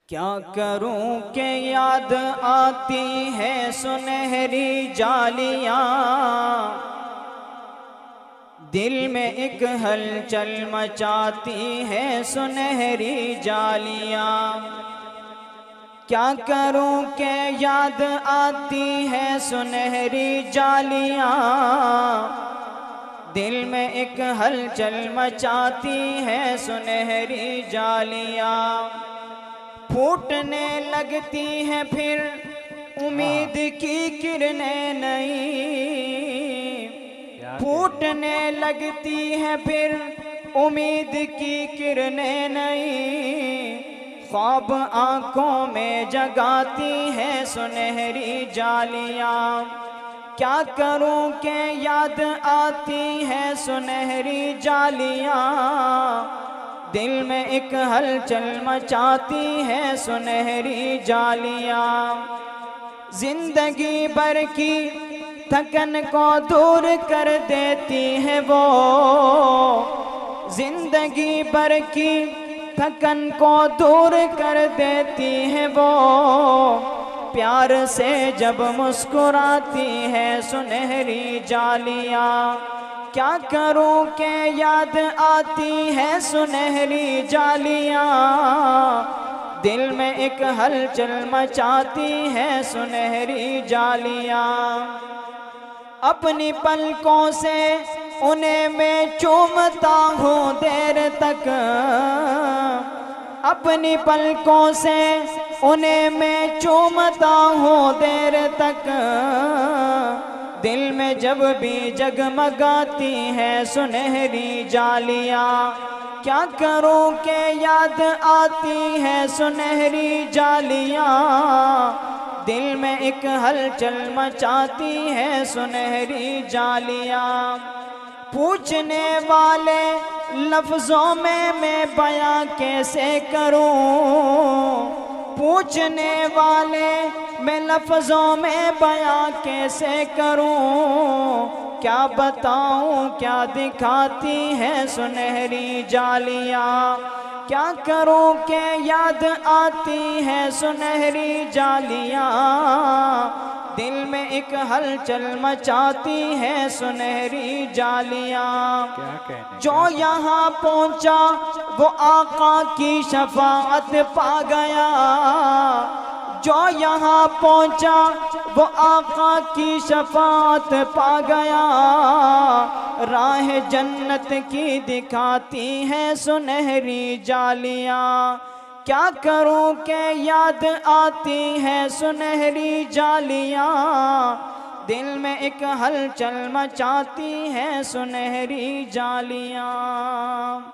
क्या करूं के याद आती है सुनहरी जालियां, दिल में एक हलचल मचाती है सुनहरी जालियां। क्या करूं के याद आती है सुनहरी जालियां, दिल में एक हलचल मचाती है सुनहरी जालियां। फूटने लगती है फिर उम्मीद की किरणें नई, फूटने लगती है फिर उम्मीद की किरणें नई। ख्वाब आंखों में जगाती है सुनहरी जालियां। क्या करूं के याद आती है सुनहरी जालियां, दिल में एक हलचल मचाती है सुनहरी जालियां। जिंदगी भर की थकन को दूर कर देती है वो, जिंदगी भर की थकन को दूर कर देती है वो। प्यार से जब मुस्कुराती है सुनहरी जालियां। क्या करूं के याद आती है सुनहरी जालियां, दिल में एक हलचल मचाती है सुनहरी जालियां। अपनी पलकों से उन्हें मैं चूमता हूँ देर तक, अपनी पलकों से उन्हें मैं चूमता हूँ देर तक। दिल में जब भी जगमगाती है सुनहरी जालियां। क्या करूं के याद आती है सुनहरी जालियां, दिल में एक हलचल मचाती है सुनहरी जालियां। पूछने वाले लफ्ज़ों में मैं बयां कैसे करूं, पूछने वाले मैं लफ्ज़ों में बयां कैसे करूं। क्या बताऊं क्या दिखाती है सुनहरी जालियां। क्या करूं के याद आती है सुनहरी जालियां, दिल में एक हलचल मचाती है सुनहरी जालियां। जो यहाँ पहुँचा वो आका की शफाअत पा गया, जो यहाँ पहुँचा वो आका की शफाअत पा गया। राह जन्नत की दिखाती है सुनहरी जालियां। क्या करूं के याद आती है सुनहरी जालियां, दिल में एक हलचल मचाती है सुनहरी जालियां।